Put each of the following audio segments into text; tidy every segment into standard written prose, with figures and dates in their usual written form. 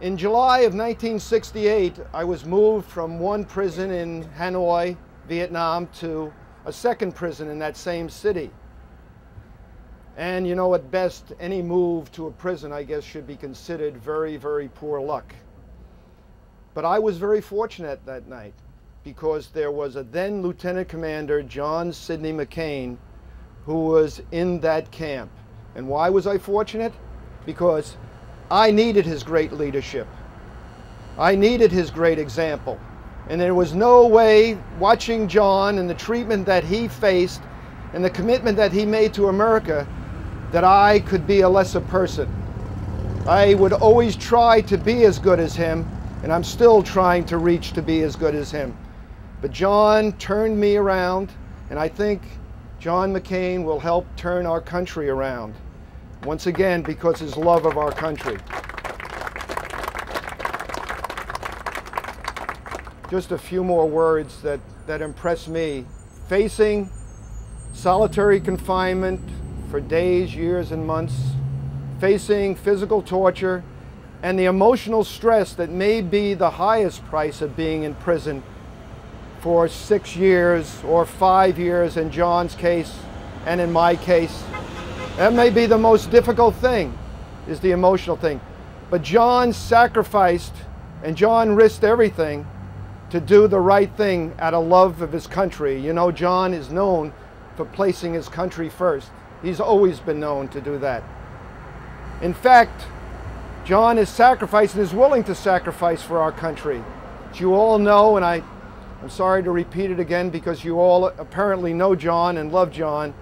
In July of 1968, I was moved from one prison in Hanoi, Vietnam, to a second prison in that same city. And you know, at best, any move to a prison, I guess, should be considered very, very poor luck. But I was very fortunate that night because there was a then Lieutenant Commander, John Sidney McCain, who was in that camp. And why was I fortunate? Because I needed his great leadership. I needed his great example. And there was no way, watching John and the treatment that he faced and the commitment that he made to America, that I could be a lesser person. I would always try to be as good as him, and I'm still trying to reach to be as good as him. But John turned me around, and I think John McCain will help turn our country around. Once again, because his love of our country. Just a few more words that impress me. Facing solitary confinement for days, years, and months, facing physical torture, and the emotional stress that may be the highest price of being in prison for 6 years or 5 years in John's case and in my case. That may be the most difficult thing, is the emotional thing. But John sacrificed and John risked everything to do the right thing out of love of his country. You know, John is known for placing his country first. He's always been known to do that. In fact, John is sacrificed and is willing to sacrifice for our country. As you all know, and I'm sorry to repeat it again because you all apparently know John and love John,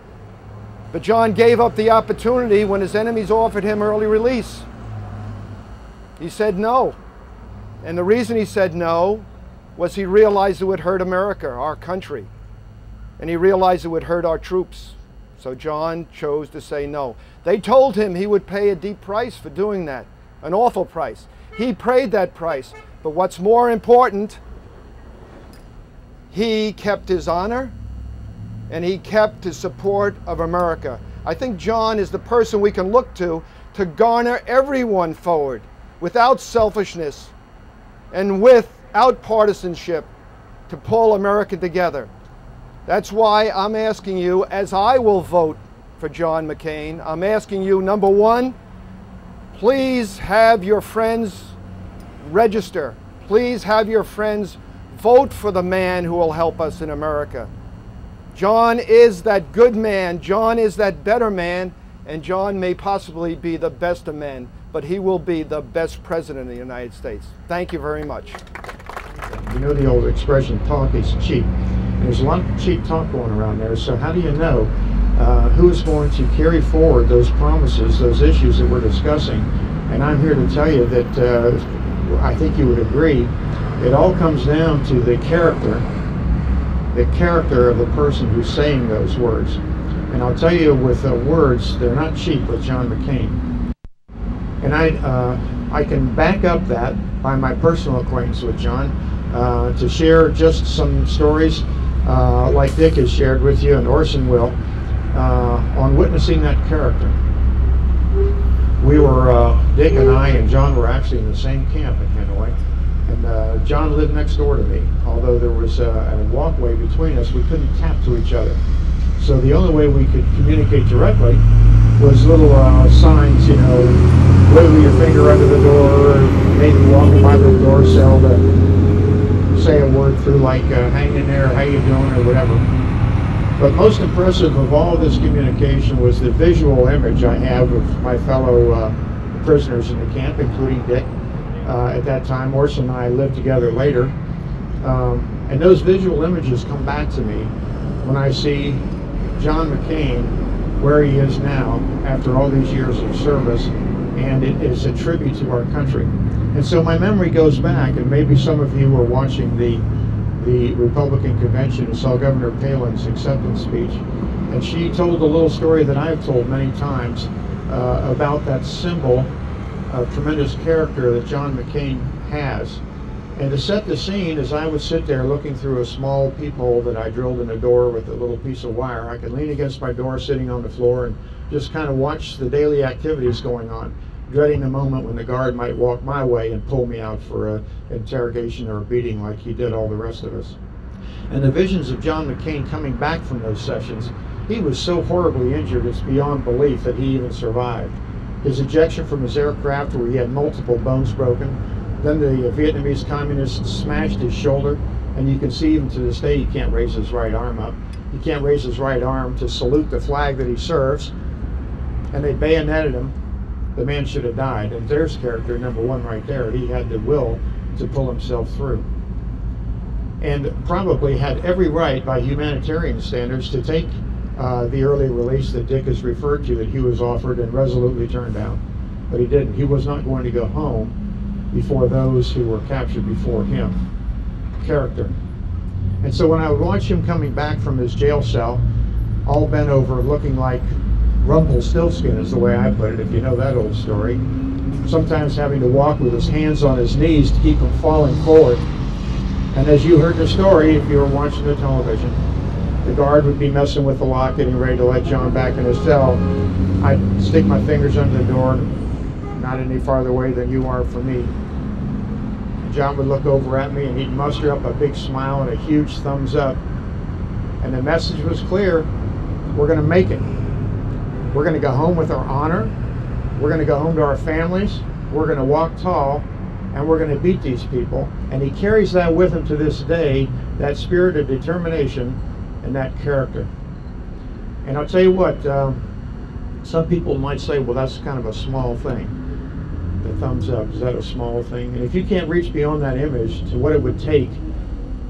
but John gave up the opportunity when his enemies offered him early release. He said no. And the reason he said no was he realized it would hurt America, our country. And he realized it would hurt our troops. So John chose to say no. They told him he would pay a deep price for doing that, an awful price. He paid that price. But what's more important, he kept his honor and he kept his support of America. I think John is the person we can look to garner everyone forward without selfishness and without partisanship to pull America together. That's why I'm asking you, as I will vote for John McCain, I'm asking you, number one, please have your friends register. Please have your friends vote for the man who will help us in America. John is that good man, John is that better man, and John may possibly be the best of men, but he will be the best president of the United States. Thank you very much. You know the old expression, talk is cheap. There's a lot of cheap talk going around there, so how do you know who's going to carry forward those promises, those issues that we're discussing? And I'm here to tell you that I think you would agree, it all comes down to the character of the person who's saying those words. And I'll tell you, with words, they're not cheap with John McCain. And I can back up that by my personal acquaintance with John, to share just some stories like Dick has shared with you and Orson will, on witnessing that character. We were, Dick and I and John were actually in the same camp in Hanoi. And John lived next door to me. Although there was a walkway between us, we couldn't tap to each other. So the only way we could communicate directly was little signs, you know, wiggle your finger under the door, or maybe walking by the door cell to say a word through, like hang in there, how you doing, or whatever. But most impressive of all this communication was the visual image I have of my fellow prisoners in the camp, including Dick. At that time, Orson and I lived together later. And those visual images come back to me when I see John McCain where he is now after all these years of service, and it is a tribute to our country. And so my memory goes back, and maybe some of you were watching the Republican convention and saw Governor Palin's acceptance speech, and she told a little story that I've told many times about that symbol of tremendous character that John McCain has. And to set the scene, as I would sit there looking through a small peephole that I drilled in the door with a little piece of wire, I could lean against my door sitting on the floor and just kind of watch the daily activities going on. dreading the moment when the guard might walk my way and pull me out for an interrogation or a beating like he did all the rest of us. And the visions of John McCain coming back from those sessions, he was so horribly injured it's beyond belief that he even survived. His ejection from his aircraft, where he had multiple bones broken, then the Vietnamese communists smashed his shoulder, and you can see even to this day he can't raise his right arm up. He can't raise his right arm to salute the flag that he serves, and they bayoneted him. The man should have died. And there's character number one right there. He had the will to pull himself through, and probably had every right by humanitarian standards to take the early release that Dick has referred to, that he was offered and resolutely turned down. But he didn't. He was not going to go home before those who were captured before him. Character. And so when I would watch him coming back from his jail cell, all bent over, looking like Rumpelstiltskin is the way I put it, if you know that old story, sometimes having to walk with his hands on his knees to keep him falling forward. And as you heard the story, if you were watching the television, the guard would be messing with the lock, getting ready to let John back in his cell. I'd stick my fingers under the door, not any farther away than you are from me. John would look over at me and he'd muster up a big smile and a huge thumbs up. And the message was clear: we're going to make it. We're going to go home with our honor. We're going to go home to our families. We're going to walk tall, and we're going to beat these people. And he carries that with him to this day, that spirit of determination and that character. And I'll tell you what, some people might say, well, that's kind of a small thing. The thumbs up, is that a small thing? And if you can't reach beyond that image to what it would take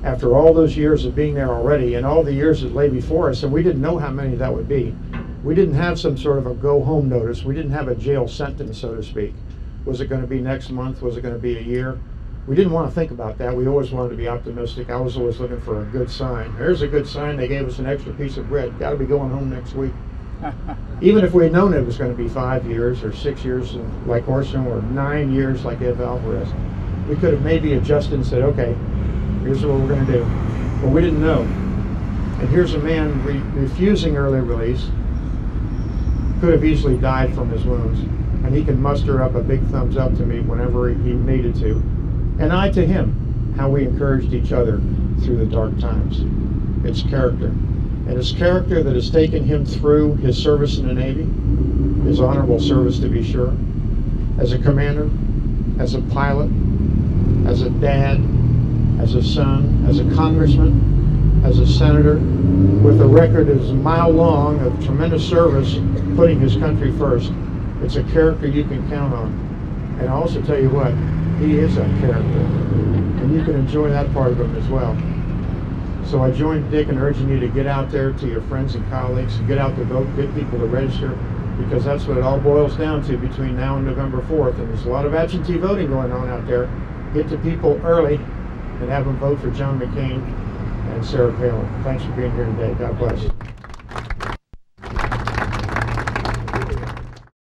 after all those years of being there already and all the years that lay before us, and we didn't know how many that would be. We didn't have some sort of a go home notice. We didn't have a jail sentence, so to speak. Was it going to be next month? Was it going to be a year? We didn't want to think about that. We always wanted to be optimistic. I was always looking for a good sign. There's a good sign. They gave us an extra piece of bread. Got to be going home next week. Even if we had known it was going to be 5 years or 6 years like Orson, or 9 years like Ed Alvarez, we could have maybe adjusted and said, okay, here's what we're going to do. But we didn't know. And here's a man refusing early release. Could have easily died from his wounds. And he can muster up a big thumbs up to me whenever he needed to. And I to him, how we encouraged each other through the dark times. It's character. And it's character that has taken him through his service in the Navy, his honorable service to be sure, as a commander, as a pilot, as a dad, as a son, as a congressman, as a senator, with a record as a mile long of tremendous service, putting his country first. It's a character you can count on. And I'll also tell you what, he is a character. And you can enjoy that part of him as well. So I joined Dick in urging you to get out there to your friends and colleagues, get out to vote, get people to register, because that's what it all boils down to between now and November 4th. And there's a lot of absentee voting going on out there. Get to people early and have them vote for John McCain and Sarah Palin. Thanks for being here today. God bless.